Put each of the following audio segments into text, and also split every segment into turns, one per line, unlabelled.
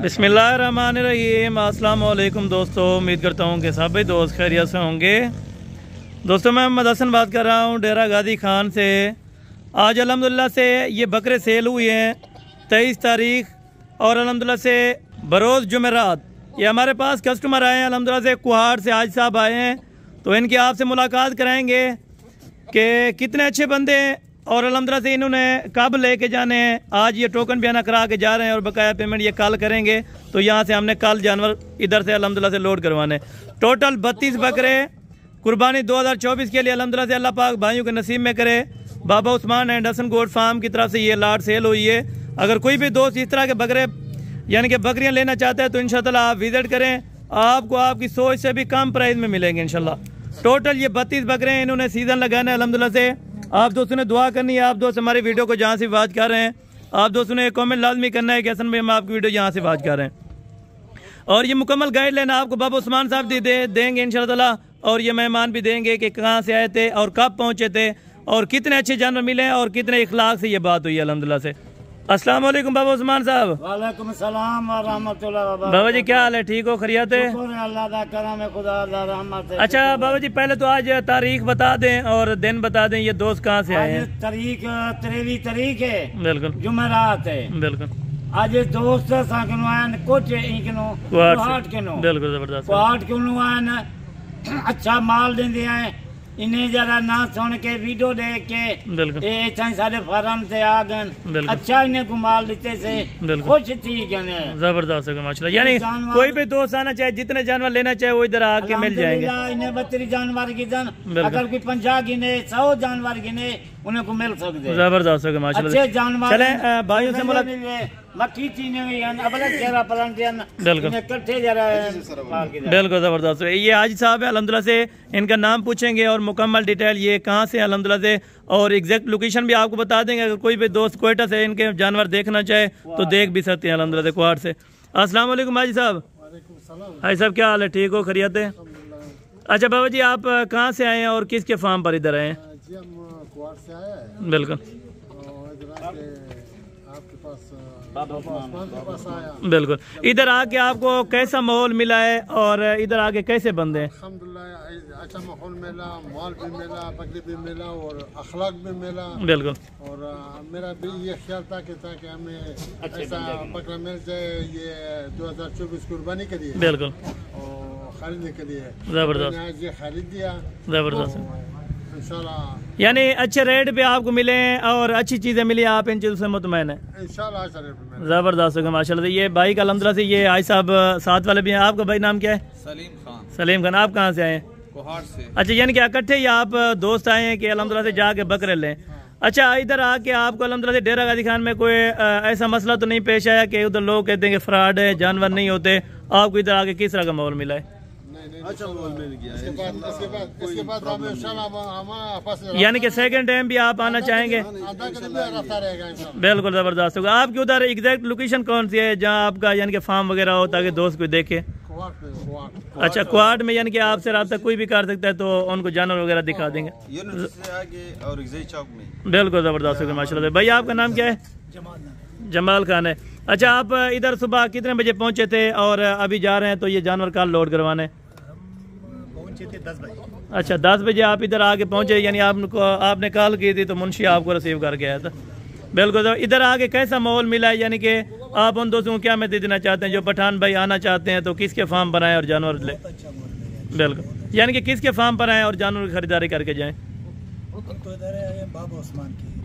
बिस्मिल्लाहिर्रहमानिर्रहीम। अस्सलाम वालेकुम दोस्तों, उम्मीद करता हूँ कि सभी दोस्त खैरियत से होंगे। दोस्तों मैं मोहम्मद हसन बात कर रहा हूँ डेरा गाजी खान से। आज अल्हम्दुलिल्लाह से ये बकरे सेल हुए हैं 23 तारीख और अल्हम्दुलिल्लाह से बरोज़ जुमेरात। ये हमारे पास कस्टमर आए हैं अल्हम्दुलिल्लाह से कुहाड़ से, आज साहब आए हैं, तो इनकी आपसे मुलाकात कराएंगे कि कितने अच्छे बंदे हैं और अल्हम्दुलिल्लाह से इन्होंने कब लेके जाने हैं। आज ये टोकन बयाना करा के जा रहे हैं और बकाया पेमेंट ये कल करेंगे। तो यहाँ से हमने कल जानवर इधर से अल्हम्दुलिल्लाह से लोड करवाने। टोटल 32 बकरे कुर्बानी 2024 के लिए अल्हम्दुलिल्लाह से अल्लाह पाक भाइयों के नसीब में करे। Baba Usman and Hasan goat farm की तरफ से ये लाट सेल हुई है। अगर कोई भी दोस्त इस तरह के बकरे यानी कि बकरियाँ लेना चाहते हैं तो इंशाअल्लाह आप विजिट करें, आपको आपकी सोच से भी कम प्राइस में मिलेंगे इंशाल्लाह। टोटल ये 32 बकरे हैं, इन्होंने सीज़न लगाना है अल्हम्दुलिल्लाह से। आप दोस्तों ने दुआ करनी है। आप दोस्त हमारी वीडियो को जहाँ से बात कर रहे हैं, आप दोस्तों ने एक कमेंट लाजमी करना है कि हसन भाई हम आपकी वीडियो यहाँ से बात कर रहे हैं। और ये मुकम्मल गाइडलाइन आपको बाबा उस्मान साहब देंगे इंशाअल्लाह। और ये मेहमान भी देंगे कि कहाँ से आए थे और कब पहुँचे थे और कितने अच्छे जानवर मिले हैं और कितने इखलाक से ये बात हुई है अल्हम्दुलिल्लाह से। अस्सलाम वालेकुम बाबा उस्मान साहब।
वालेकुम सलाम व रहमतुल्लाह।
बाबा जी क्या हाल है, ठीक हो, खैरियत है?
अल्लाह दा करम है, खुदा दा रहमत है।
अच्छा बाबा जी पहले तो आज तारीख बता दें और दिन बता दें, ये दोस्त कहाँ से आए हैं?
तारीख 23 तारीख है,
बिल्कुल
जुमेरात है।
बिल्कुल
आज दोस्त साकनो आन कुछ इकनो कुहाट के नो,
बिल्कुल जबरदस्त
कुहाट के नो आन अच्छा माल देंदे हैं। इन्हें जरा ना सुन के वीडियो देख के
बिल्कुल
ये इतना सारे फार्म से आ गए, अच्छा इन्हें को माल देते से खुश थी गए,
जबरदस्त है माशाल्लाह। यानी कोई भी दोस्त आना चाहे, जितने जानवर लेना चाहे वो इधर आके मिल जाएंगे।
इन्हें 32 जानवर की जन अगर कोई 50 गिने 100 जानवर गिने उन्हें को मिल सकते।
जबरदस्त है माशाल्लाह।
अच्छे जानवर
चले भाइयों से मुलाकात
मक्खी चीने हुई हैं, अपना चेहरा पलटते हैं,
बिल्कुल
इकट्ठे जरा
बिल्कुल जबरदस्त है। ये हाजी साहब है अल्हम्दुलिल्लाह से, इनका नाम पूछेंगे और मुकम्मल डिटेल ये कहाँ से अल्हम्दुलिल्लाह से और एग्जैक्ट लोकेशन भी आपको बता देंगे। अगर कोई भी दोस्त कोयटा से इनके जानवर देखना चाहे तो देख भी सकते हैं अल्हम्दुलिल्लाह से कुहाड़ से। अस्सलाम वालेकुम हाजी साहब। हाजी साहब क्या हाल है, ठीक हो, खैरियत है? अच्छा बाबा जी आप कहाँ से आए हैं और किसके फार्म पर इधर आए हैं? बिल्कुल बिल्कुल। इधर आके आपको कैसा माहौल मिला है और इधर आके कैसे बंदे हैं?
अल्हम्दुलिल्लाह अच्छा माहौल मिला, माल भी मिला, बकरी भी मिला और अखलाक भी मिला।
बिल्कुल।
और मेरा भी ये ख्याल था कि ताकि हमें ऐसा बकरा मिल जाए ये 2024 कुर्बानी के लिए,
बिल्कुल,
और खरीदने के लिए
जबरदस्त
ये खरीद दिया।
जबरदस्त
इंशाल्लाह,
यानी अच्छे रेट पे आपको मिले और अच्छी चीज़ें मिली, आप इन चीज़ों से मुतमैन है
इंशाल्लाह।
ज़बरदस्त होगा माशाल्लाह। ये भाई का अल्हम्दुलिल्लाह से ये आई साहब साथ वाले भी हैं। आपका भाई नाम क्या है?
सलीम खान।
सलीम खान, आप कहाँ से आए हैं?
कुहाड़ से।
अच्छा यानी कि इकट्ठे ही आप दोस्त आए हैं कि अल्हम्दुलिल्लाह से जाके बकरे लें? अच्छा इधर आके आपको अल्हम्दुलिल्लाह से डेरा गाजी खान में कोई ऐसा मसला तो नहीं पेश आया कि उधर लोग कहते हैं कि फ्रॉड है, जानवर नहीं होते? आपको इधर आके किस तरह का माहौल मिला है?
अच्छा माहौल मिल गया।
इसके बाद
यानी कि सेकंड टाइम भी आप आना चाहेंगे? बिल्कुल जबरदस्त होगा। आपकी उधर एग्जैक्ट लोकेशन कौन सी है जहाँ आपका यानी कि फार्म वगैरह हो ताकि दोस्त कोई देखे? अच्छा कुहाड़ में, यानी कि आपसे रब्ता कोई भी कर सकता है तो उनको जानवर वगैरह दिखा देंगे। बिल्कुल जबरदस्त होगा माशाल्लाह। भाई आपका नाम क्या है? जमाल खान है। अच्छा आप इधर सुबह कितने बजे पहुंचे थे और अभी जा रहे हैं तो ये जानवर कल लोड करवाने?
10 बजे।
अच्छा 10 बजे आप इधर आके पहुंचे, यानी आपने कॉल की थी तो मुंशी आपको रिसीव करके आया था। बिल्कुल। तो इधर आके कैसा माहौल मिला है, यानी कि आप उन दोस्तों को क्या मैसेज देना चाहते हैं जो पठान भाई आना चाहते हैं तो किसके फार्म पर आएँ और जानवर ले? बिल्कुल, यानी कि किसके फार्म पर आएँ और जानवर की खरीदारी करके जाएँ?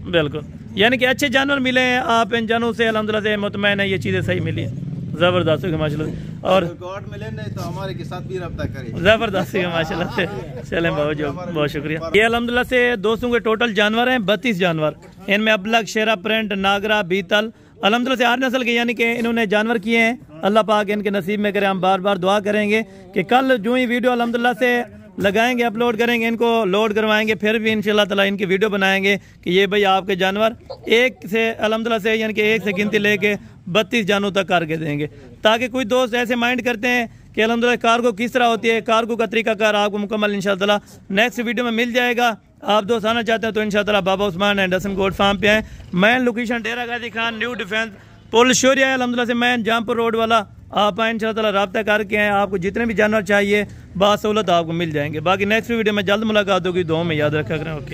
बिल्कुल, यानी कि अच्छे जानवर मिले हैं, आप इन जानवरों से अल्हम्दुलिल्लाह से मुतमैन है, ये चीज़ें सही मिली है। ज़बरदस्त है माशाल्लाह। और
मिले नहीं तो हमारे के साथ भी रब्ता करें।
ज़बरदस्त है माशाल्लाह से। चलें बाबा जी बहुत शुक्रिया। ये अल्हम्दुलिल्लाह से दोस्तों के टोटल जानवर हैं 32 जानवर। इनमें अबलग, शेरा प्रिंट, नागरा, बीतल अल्हम्दुलिल्लाह से 8 नस्ल के यानी कि इन्होंने जानवर किए हैं। अल्लाह पाक इनके नसीब में करे। हम बार बार दुआ करेंगे कि कल जो ही वीडियो अल्हम्दुलिल्लाह से लगाएंगे, अपलोड करेंगे, इनको लोड करवाएंगे, फिर भी इंशाल्लाह ताला इनकी वीडियो बनाएंगे कि ये भाई आपके जानवर एक से अल्हम्दुलिल्लाह से यानी कि एक से गिनती लेके 32 जानों तक करके देंगे, ताकि कोई दोस्त ऐसे माइंड करते हैं कि अल्हम्दुलिल्लाह कार्गो किस तरह होती है, कार्गो का तरीकाकार आपको मुकम्मल इंशाल्लाह ताला नेक्स्ट वीडियो में मिल जाएगा। आप दोस्त आना चाहते हैं तो इंशाल्लाह ताला Baba Usman and Hasan goat farm पे आए। Main location Dera Ghazi Khan, new defence पुल शौरिया है अल्हम्दुलिल्लाह से मैं जहाँपुर रोड वाला। आप आए इंशाअल्लाह ताला रब्ता करके आए, आपको जितने भी जानवर चाहिए बासहूलत आपको मिल जाएंगे। बाकी नेक्स्ट वीडियो में जल्द मुलाकात होगी, दुआ में याद रखा करें। ओके।